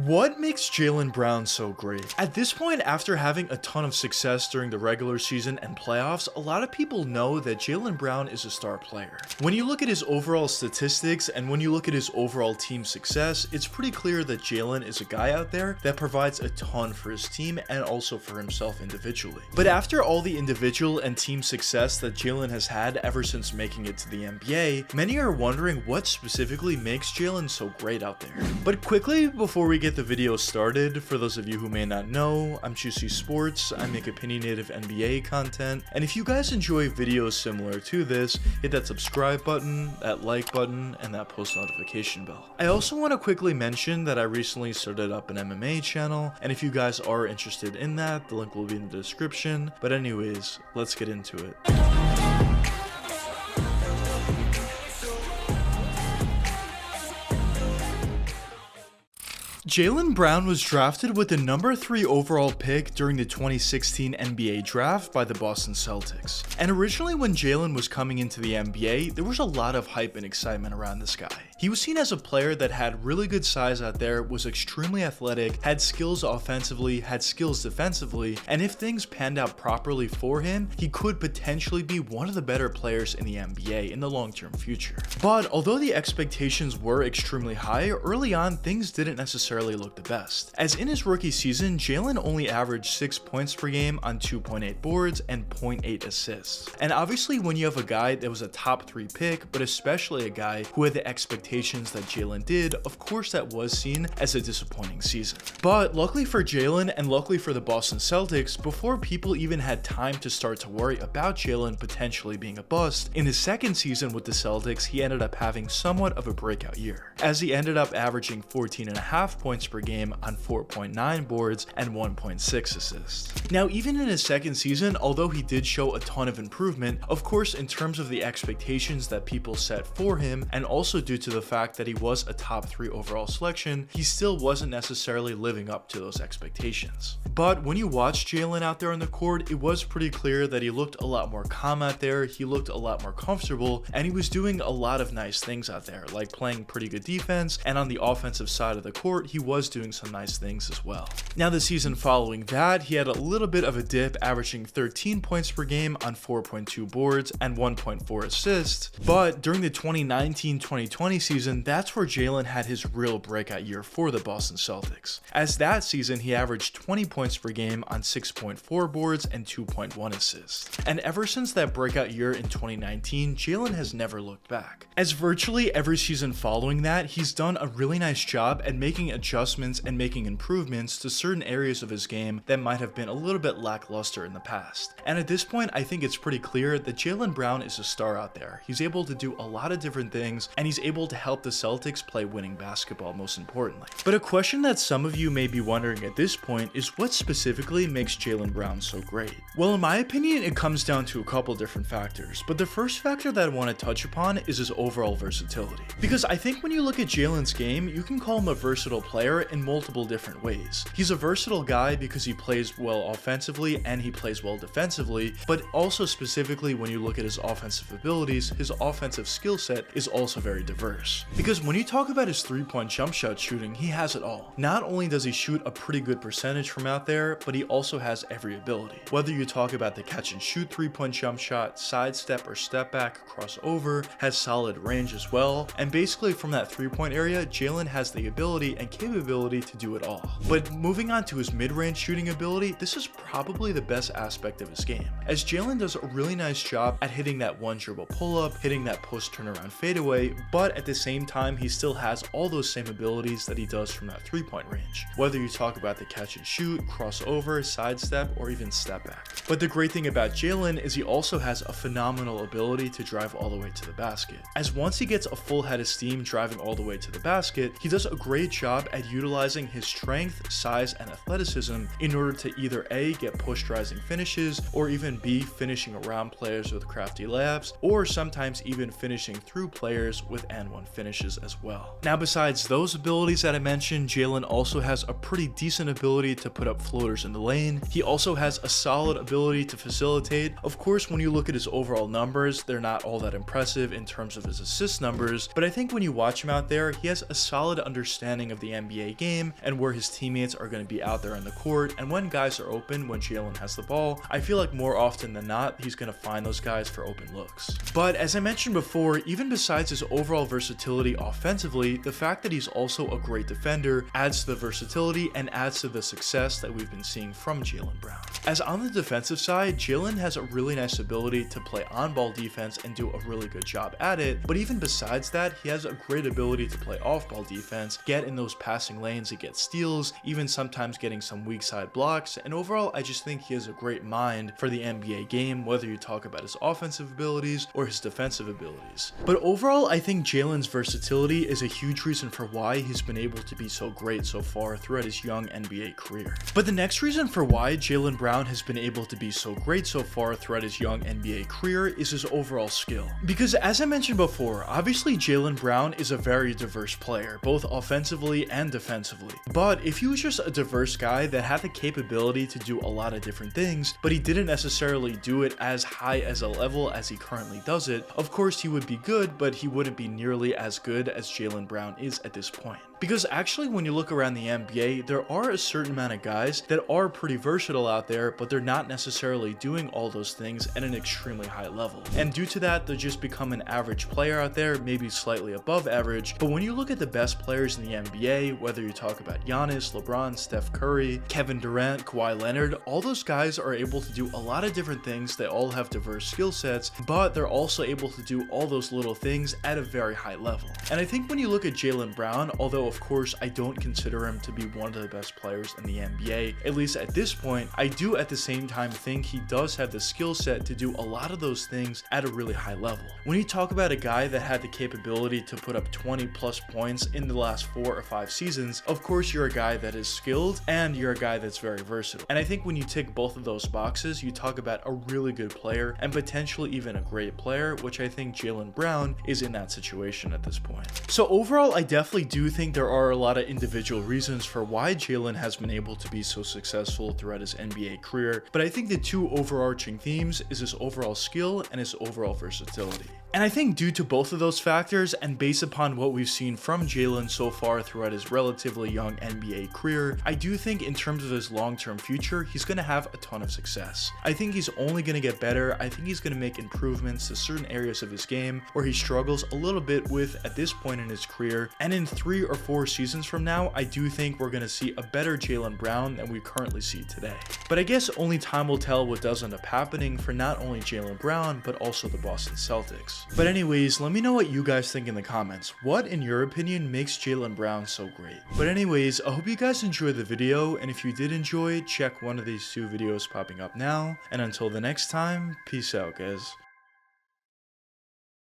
What makes Jaylen Brown so great? At this point, after having a ton of success during the regular season and playoffs, a lot of people know that Jaylen Brown is a star player. When you look at his overall statistics and when you look at his overall team success, it's pretty clear that Jaylen is a guy out there that provides a ton for his team and also for himself individually. But after all the individual and team success that Jaylen has had ever since making it to the NBA, many are wondering what specifically makes Jaylen so great out there. But quickly, before we get the video started, for those of you who may not know, I'm JuicySports. I make opinionated NBA content, and if you guys enjoy videos similar to this, hit that subscribe button, that like button, and that post notification bell. I also want to quickly mention that I recently started up an MMA channel, and if you guys are interested in that, the link will be in the description. But anyways, let's get into it. Jaylen Brown was drafted with the number 3 overall pick during the 2016 NBA draft by the Boston Celtics. And originally when Jaylen was coming into the NBA, there was a lot of hype and excitement around this guy. He was seen as a player that had really good size out there, was extremely athletic, had skills offensively, had skills defensively, and if things panned out properly for him, he could potentially be one of the better players in the NBA in the long-term future. But although the expectations were extremely high, early on things didn't necessarily look the best. As in his rookie season, Jaylen only averaged 6 points per game on 2.8 boards and 0.8 assists. And obviously when you have a guy that was a top 3 pick, but especially a guy who had the expectations that Jaylen did, of course that was seen as a disappointing season. But luckily for Jaylen and luckily for the Boston Celtics, before people even had time to start to worry about Jaylen potentially being a bust, in his second season with the Celtics, he ended up having somewhat of a breakout year, as he ended up averaging 14.5 points per game on 4.9 boards and 1.6 assists. Now, even in his second season, although he did show a ton of improvement, of course in terms of the expectations that people set for him, and also due to the fact that he was a top 3 overall selection, he still wasn't necessarily living up to those expectations. But when you watch Jaylen out there on the court, it was pretty clear that he looked a lot more calm out there, he looked a lot more comfortable, and he was doing a lot of nice things out there, like playing pretty good defense, and on the offensive side of the court, he was doing some nice things as well. Now the season following that, he had a little bit of a dip, averaging 13 points per game on 4.2 boards and 1.4 assists, but during the 2019-2020 season, that's where Jaylen had his real breakout year for the Boston Celtics. As that season, he averaged 20 points per game on 6.4 boards and 2.1 assists. And ever since that breakout year in 2019, Jaylen has never looked back. As virtually every season following that, he's done a really nice job at making adjustments and making improvements to certain areas of his game that might have been a little bit lackluster in the past. And at this point, I think it's pretty clear that Jaylen Brown is a star out there. He's able to do a lot of different things, and he's able to help the Celtics play winning basketball, most importantly. But a question that some of you may be wondering at this point is what specifically makes Jaylen Brown so great? Well, in my opinion, it comes down to a couple different factors, but the first factor that I want to touch upon is his overall versatility. Because I think when you look at Jaylen's game, you can call him a versatile player in multiple different ways. He's a versatile guy because he plays well offensively and he plays well defensively, but also specifically when you look at his offensive abilities, his offensive skill set is also very diverse. Because when you talk about his 3-point jump shot shooting, he has it all. Not only does he shoot a pretty good percentage from out there, but he also has every ability. Whether you talk about the catch and shoot 3-point jump shot, sidestep or step back, crossover, has solid range as well, and basically from that 3-point area, Jaylen has the ability and capability to do it all. But moving on to his mid-range shooting ability, this is probably the best aspect of his game, as Jaylen does a really nice job at hitting that one dribble pull-up, hitting that post turnaround fadeaway, but at the same time, he still has all those same abilities that he does from that 3-point range, whether you talk about the catch and shoot, crossover, sidestep, or even step back. But the great thing about Jaylen is he also has a phenomenal ability to drive all the way to the basket, as once he gets a full head of steam driving all the way to the basket, he does a great job at utilizing his strength, size, and athleticism in order to either A, get push rising finishes, or even B, finishing around players with crafty layups, or sometimes even finishing through players with and-one finishes as well. Now besides those abilities that I mentioned, Jaylen also has a pretty decent ability to put up floaters in the lane. He also has a solid ability to facilitate. Of course, when you look at his overall numbers, they're not all that impressive in terms of his assist numbers, but I think when you watch him out there, he has a solid understanding of the NBA game and where his teammates are going to be out there on the court, and when guys are open, when Jaylen has the ball, I feel like more often than not, he's going to find those guys for open looks. But as I mentioned before, even besides his overall versatility offensively, the fact that he's also a great defender adds to the versatility and adds to the success that we've been seeing from Jaylen Brown. As on the defensive side, Jaylen has a really nice ability to play on-ball defense and do a really good job at it, but even besides that, he has a great ability to play off-ball defense, get in those passing lanes and get steals, even sometimes getting some weak side blocks, and overall I just think he has a great mind for the NBA game, whether you talk about his offensive abilities or his defensive abilities. But overall, I think Jaylen's versatility is a huge reason for why he's been able to be so great so far throughout his young NBA career. But the next reason for why Jaylen Brown has been able to be so great so far throughout his young NBA career is his overall skill. Because as I mentioned before, obviously Jaylen Brown is a very diverse player, both offensively and defensively. But if he was just a diverse guy that had the capability to do a lot of different things, but he didn't necessarily do it as high as a level as he currently does it, of course he would be good, but he wouldn't be nearly as good as Jaylen Brown is at this point. Because actually when you look around the NBA, there are a certain amount of guys that are pretty versatile out there, but they're not necessarily doing all those things at an extremely high level. And due to that, they just become an average player out there, maybe slightly above average. But when you look at the best players in the NBA, whether you talk about Giannis, LeBron, Steph Curry, Kevin Durant, Kawhi Leonard, all those guys are able to do a lot of different things. They all have diverse skill sets, but they're also able to do all those little things at a very high level. And I think when you look at Jaylen Brown, although of course I don't consider him to be one of the best players in the NBA, at least at this point, I do at the same time think he does have the skill set to do a lot of those things at a really high level. When you talk about a guy that had the capability to put up 20 plus points in the last 4 or 5 seasons, of course you're a guy that is skilled and you're a guy that's very versatile. And I think when you tick both of those boxes, you talk about a really good player and potentially even a great player, which I think Jaylen Brown is in that situation at this point. So overall, I definitely do think there are a lot of individual reasons for why Jaylen has been able to be so successful throughout his NBA career, but I think the two overarching themes is his overall skill and his overall versatility. And I think due to both of those factors, and based upon what we've seen from Jaylen so far throughout his relatively young NBA career, I do think in terms of his long-term future, he's going to have a ton of success. I think he's only going to get better. I think he's going to make improvements to certain areas of his game where he struggles a little bit with at this point in his career. And in 3 or 4 seasons from now, I do think we're going to see a better Jaylen Brown than we currently see today. But I guess only time will tell what does end up happening for not only Jaylen Brown, but also the Boston Celtics. But anyways, let me know what you guys think in the comments. What, in your opinion, makes Jaylen Brown so great? But anyways, I hope you guys enjoyed the video, and if you did enjoy, check one of these 2 videos popping up now. And until the next time, peace out, guys.